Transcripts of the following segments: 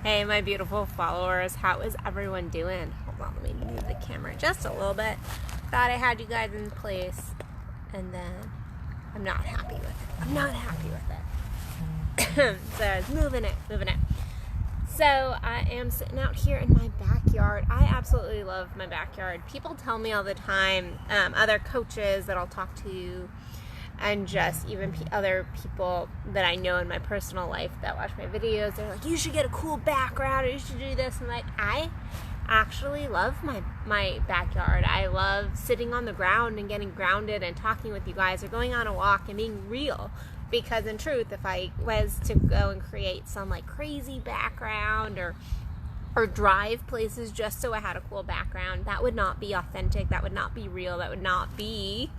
Hey, my beautiful followers, how is everyone doing? Hold on, let me move the camera just a little bit. Thought I had you guys in place, and then I'm not happy with it. So I was moving it. So I am sitting out here in my backyard. I absolutely love my backyard. People tell me all the time, other coaches that I'll talk to, and just even other people that I know in my personal life that watch my videos, they're like, you should get a cool background, or you should do this. And like, I actually love my backyard. I love sitting on the ground and getting grounded and talking with you guys, or going on a walk and being real. Because in truth, if I was to go and create some like crazy background or drive places just so I had a cool background, that would not be authentic, that would not be real, that would not be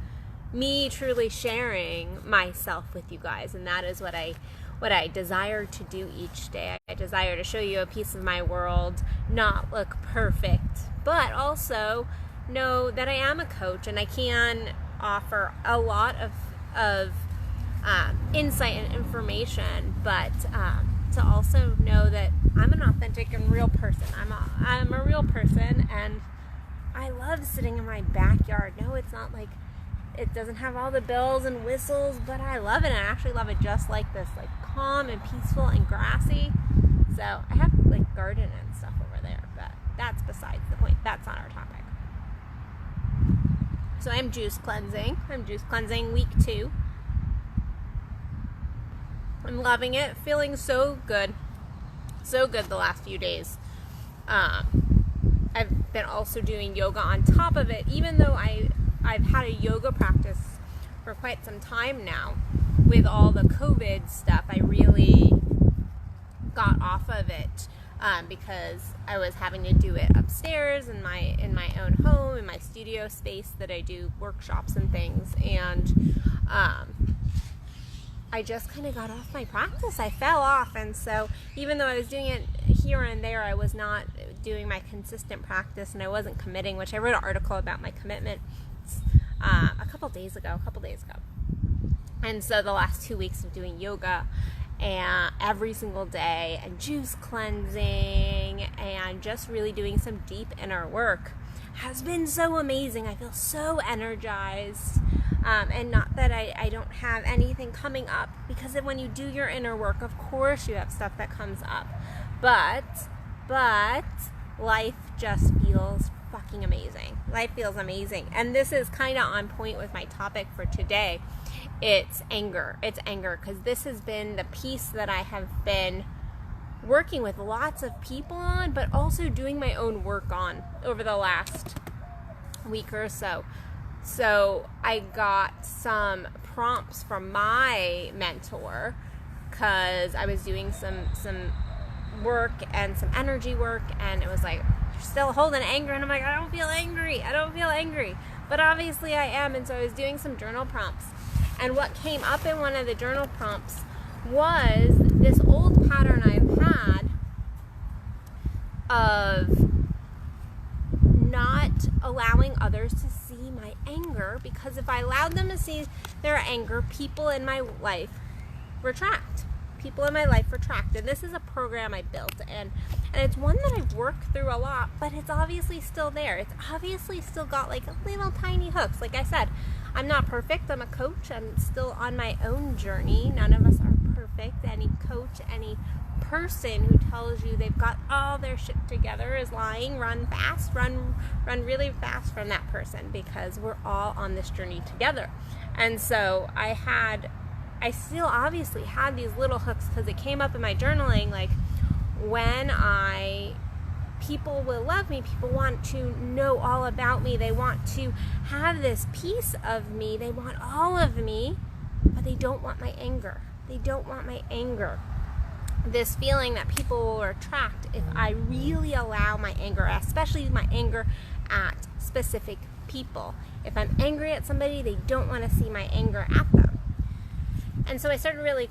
me truly sharing myself with you guys. And that is what I desire to do each day. I desire to show you a piece of my world, not look perfect, but also know that I am a coach and I can offer a lot of insight and information, but to also know that I'm an authentic and real person. I'm a real person, and I love sitting in my backyard. No, it's not like it doesn't have all the bells and whistles, but I love it. And I actually love it just like this, like calm and peaceful and grassy. So I have like garden and stuff over there, but that's besides the point. That's not our topic. So I'm juice cleansing. Week 2. I'm loving it. Feeling so good. So good the last few days. I've been also doing yoga on top of it, even though I've had a yoga practice for quite some time now. With all the COVID stuff, I really got off of it because I was having to do it upstairs in my own home, in my studio space that I do workshops and things, and I just kind of got off my practice. I fell off, and so even though I was doing it here and there, I was not doing my consistent practice, and I wasn't committing, which I wrote an article about my commitment a couple days ago. And so the last 2 weeks of doing yoga and every single day, and juice cleansing, and just really doing some deep inner work has been so amazing. I feel so energized. And not that I don't have anything coming up, because when you do your inner work, of course you have stuff that comes up. But life just feels fucking amazing. Life feels amazing. And this is kind of on point with my topic for today. It's anger. Because this has been the piece that I have been working with lots of people on, but also doing my own work on over the last week or so. So I got some prompts from my mentor, because I was doing some work and some energy work, and it was like, you're still holding anger, and I'm like, I don't feel angry, but obviously I am. And so I was doing some journal prompts, and what came up in one of the journal prompts was this old pattern I've had of not allowing others to see my anger, because if I allowed them to see their anger, people in my life retract. And this is a program I built, and it's one that I've worked through a lot, but it's obviously still there. It's obviously still got like little tiny hooks. Like I said, I'm not perfect. I'm a coach. I'm still on my own journey. None of us are perfect. Any coach, any person who tells you they've got all their shit together is lying. Run fast, run really fast from that person, because we're all on this journey together. And so I still obviously had these little hooks, because it came up in my journaling, like when people will love me, people want to know all about me, they want to have this piece of me, they want all of me, but they don't want my anger. This feeling that people will attract if I really allow my anger, especially my anger at specific people. If I'm angry at somebody, they don't want to see my anger at them. And so I started really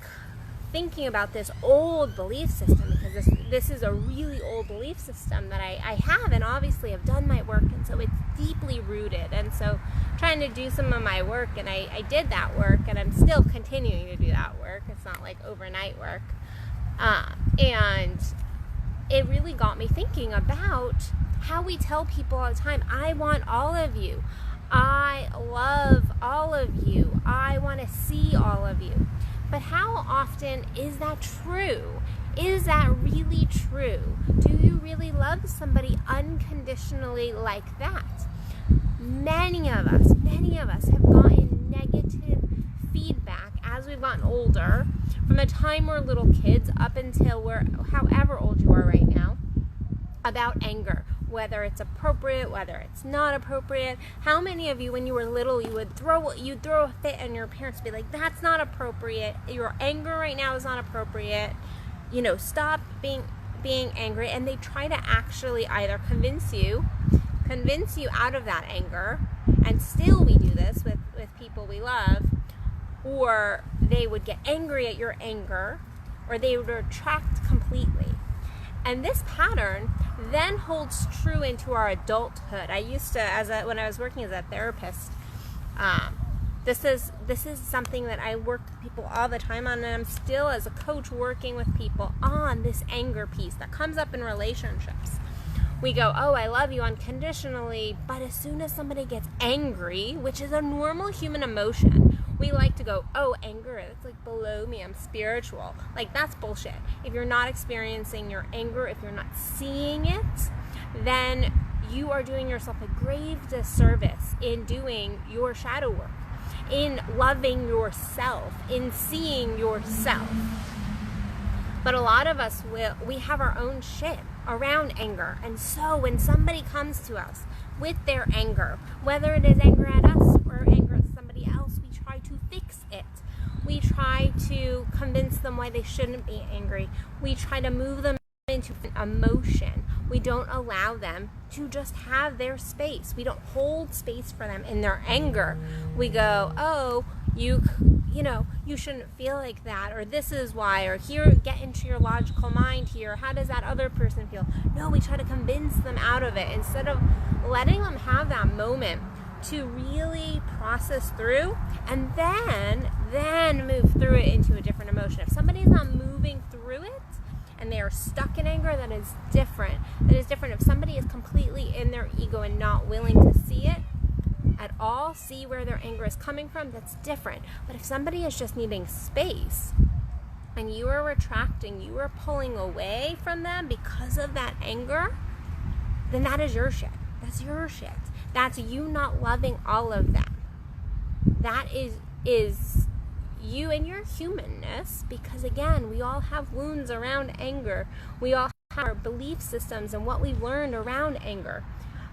thinking about this old belief system, because this is a really old belief system that I have, and obviously I've done my work, and so it's deeply rooted. And so trying to do some of my work, and I did that work, and I'm still continuing to do that work. It's not like overnight work. And it really got me thinking about how we tell people all the time, I want all of you. I love all of you. I want to see all of you. But how often is that true? Is that really true? Do you really love somebody unconditionally like that? Many of us have gotten negative feedback as we've gotten older, from the time we're little kids up until we're however old you are right now, about anger, whether it's appropriate, whether it's not appropriate. How many of you, when you were little, you'd throw a fit and your parents would be like, that's not appropriate, your anger right now is not appropriate, stop being angry, and they try to actually either convince you out of that anger, and still we do this with people we love, or they would get angry at your anger, or they would retract completely. And this pattern then holds true into our adulthood. I used to, when I was working as a therapist, this is something that I work with people all the time on, and I'm still, as a coach, working with people on this anger piece that comes up in relationships. We go, oh, I love you unconditionally, but as soon as somebody gets angry, which is a normal human emotion, we like to go, oh, anger, it's like below me, I'm spiritual. Like, that's bullshit. If you're not experiencing your anger, if you're not seeing it, then you are doing yourself a grave disservice in doing your shadow work, in loving yourself, in seeing yourself. But a lot of us, we have our own shit around anger. And so when somebody comes to us with their anger, whether it is anger at us or anger at somebody else, we try to fix it. We try to convince them why they shouldn't be angry. We try to move them into emotion. We don't allow them to just have their space. We don't hold space for them in their anger. We go, oh, you shouldn't feel like that, or this is why, or here, get into your logical mind here. How does that other person feel? No, we try to convince them out of it instead of letting them have that moment to really process through, and then move through it into a different emotion. If somebody's not moving through it and they are stuck in anger, that is different. If somebody is completely in their ego and not willing to see it at all, see where their anger is coming from, that's different. But if somebody is just needing space and you are retracting, you are pulling away from them because of that anger, then that is your shit. That's your shit. That's you not loving all of them. That is you and your humanness, because again, we all have wounds around anger. We all have our belief systems and what we've learned around anger.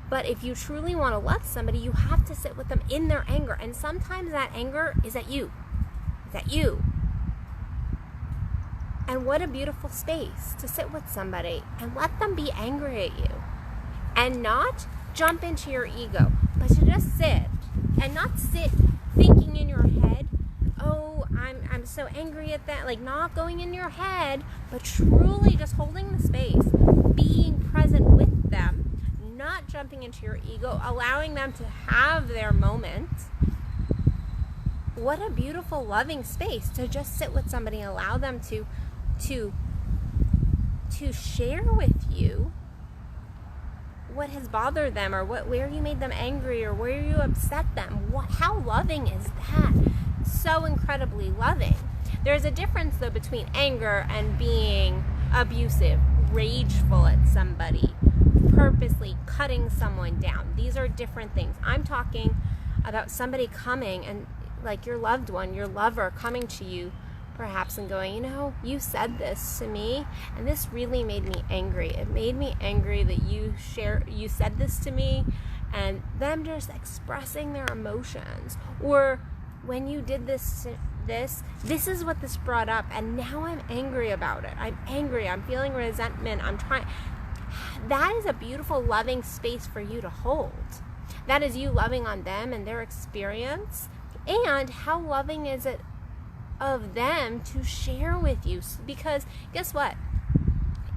But if you truly want to love somebody, you have to sit with them in their anger. And sometimes that anger is at you. It's at you. And what a beautiful space to sit with somebody and let them be angry at you. And not jump into your ego, but to just sit. And not sit thinking in your head, oh, I'm so angry at that. Like, not going in your head, but truly just holding the space, being present with them, not jumping into your ego, allowing them to have their moment. What a beautiful, loving space to just sit with somebody and allow them to share with you what has bothered them, or where you made them angry, or where you upset them. How loving is that? So incredibly loving. There's a difference, though, between anger and being abusive, rageful at somebody, purposely cutting someone down. These are different things. I'm talking about somebody coming and, like, your loved one, your lover coming to you perhaps and going, you said this to me and this really made me angry. It made me angry that you said this to me, and them just expressing their emotions. Or when you did this is what this brought up, and now I'm angry about it. I'm angry. I'm feeling resentment. That is a beautiful, loving space for you to hold. That is you loving on them and their experience. And how loving is it of them to share with you? Because guess what?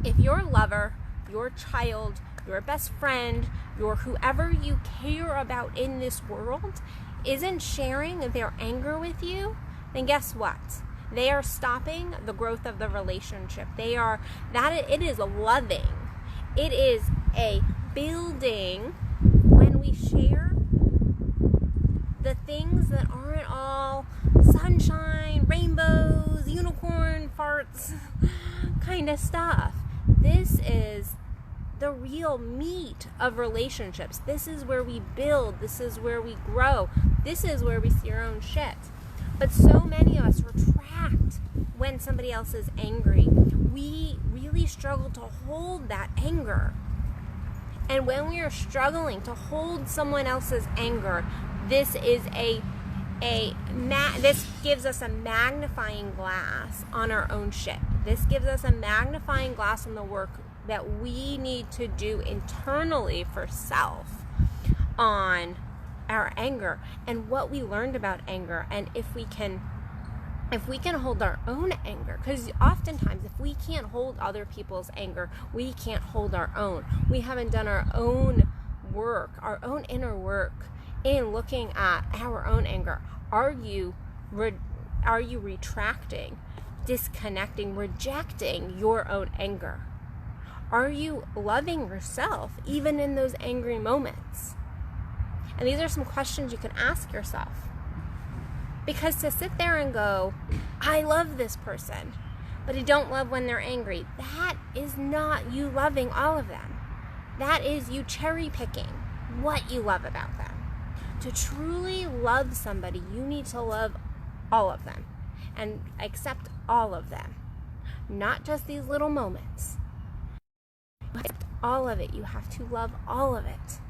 If your lover, your child, your best friend, your whoever you care about in this world isn't sharing their anger with you, then guess what? They are stopping the growth of the relationship. It is loving It is a building when we share the things that aren't all sunshine, rainbows, unicorn farts kind of stuff. This is the real meat of relationships. This is where we build. This is where we grow. This is where we see our own shit. But so many of us retract when somebody else is angry. We really struggle to hold that anger. And when we are struggling to hold someone else's anger, this is this gives us a magnifying glass on our own shit. This gives us a magnifying glass on the work that we need to do internally for self on our anger and what we learned about anger, and if we can hold our own anger, because oftentimes if we can't hold other people's anger, we can't hold our own. We haven't done our own work, our own inner work in looking at our own anger. Are you retracting, disconnecting, rejecting your own anger? Are you loving yourself even in those angry moments? And these are some questions you can ask yourself. Because to sit there and go, I love this person, but I don't love when they're angry, that is not you loving all of them. That is you cherry picking what you love about them. To truly love somebody, you need to love all of them and accept all of them, not just these little moments. All of it. You have to love all of it.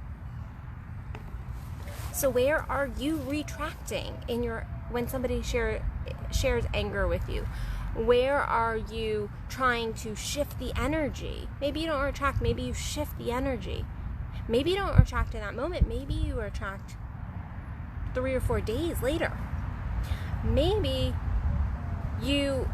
So where are you retracting when somebody shares anger with you? Where are you trying to shift the energy? Maybe you don't retract, maybe you shift the energy. Maybe you don't retract in that moment, maybe you retract 3 or 4 days later. Maybe you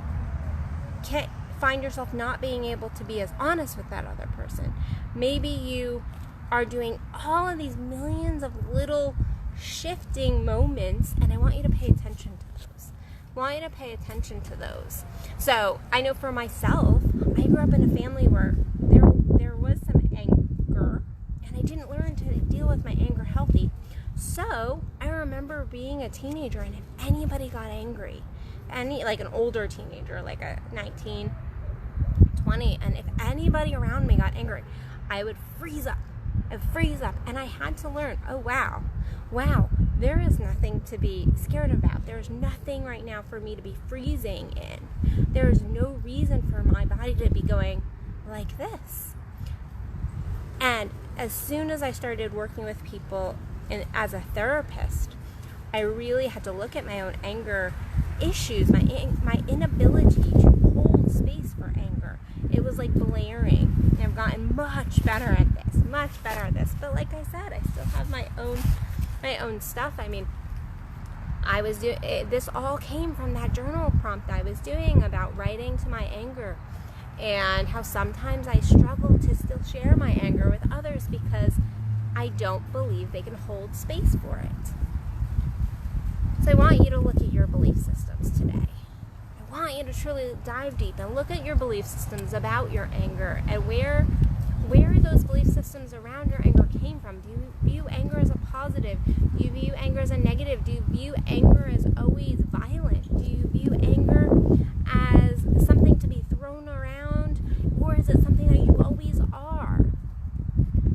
can't find yourself not being able to be as honest with that other person. Maybe you are doing all of these millions of little shifting moments, and I want you to pay attention to those. I want you to pay attention to those. So I know for myself, I grew up in a family where there was some anger, and I didn't learn to deal with my anger healthy. So I remember being a teenager, and if anybody got angry, like an older teenager, like a 19, 20, and if anybody around me got angry, I would freeze up. And I had to learn, oh wow, there is nothing to be scared about. There's nothing right now for me to be freezing in. There is no reason for my body to be going like this. And as soon as I started working with people and as a therapist, I really had to look at my own anger issues, my inability to hold space for anger. It was like blaring. I've gotten much better at this. But like I said, I still have my own stuff. I mean, this all came from that journal prompt I was doing about writing to my anger, and how sometimes I struggle to still share my anger with others because I don't believe they can hold space for it. So I want you to look at your belief systems today. I want you to truly dive deep and look at your belief systems about your anger, and where those belief systems around your anger came from. Do you view anger as a positive? Do you view anger as a negative? Do you view anger as always violent? Do you view anger as something to be thrown around? Or is it something that you always are?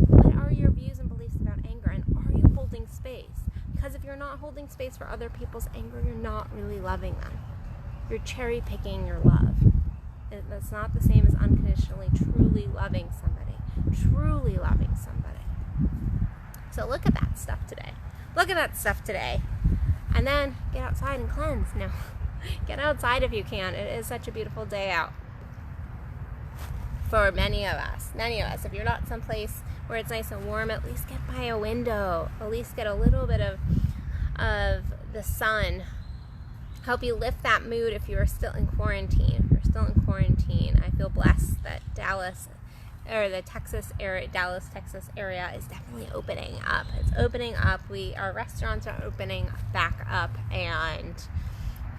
What are your views and beliefs about anger? And are you holding space? Because if you're not holding space for other people's anger, you're not really loving them. You're cherry picking your love. That's not the same as unconditionally, truly loving somebody. Truly loving somebody. So look at that stuff today. And then get outside and cleanse. No, get outside if you can. It is such a beautiful day out. For many of us. If you're not someplace where it's nice and warm, at least get by a window. At least get a little bit of the sun. Help you lift that mood if you are still in quarantine. I feel blessed that the Texas area, Dallas, Texas area is definitely opening up. It's opening up. Our restaurants are opening back up, and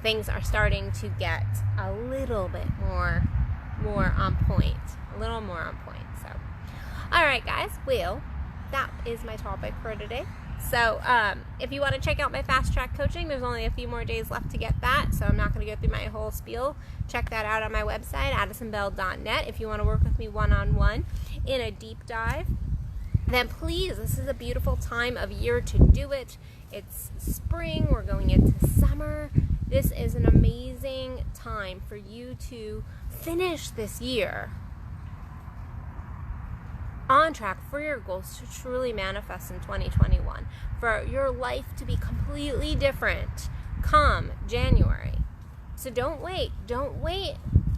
things are starting to get a little bit more on point. So All right, guys. Well, that is my topic for today. So if you want to check out my fast track coaching, there's only a few more days left to get that, so I'm not going to go through my whole spiel. Check that out on my website, addisonbell.net. If you want to work with me one-on-one in a deep dive, then please, this is a beautiful time of year to do it. It's spring, we're going into summer. This is an amazing time for you to finish this year on track for your goals to truly manifest in 2021, for your life to be completely different come January. So don't wait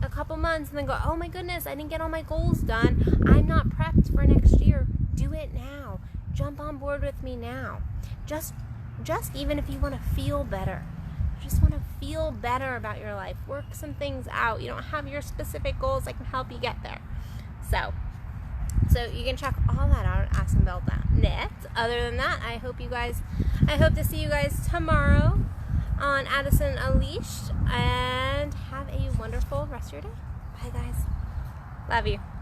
a couple months and then go, oh my goodness, I didn't get all my goals done, I'm not prepped for next year. Do it now. Jump on board with me now. Just even if you want to feel better, just want to feel better about your life, work some things out. You don't have your specific goals, I can help you get there. So you can check all that out at addisonbell.net. Other than that, I hope to see you guys tomorrow on Addison Unleashed, and have a wonderful rest of your day. Bye, guys. Love you.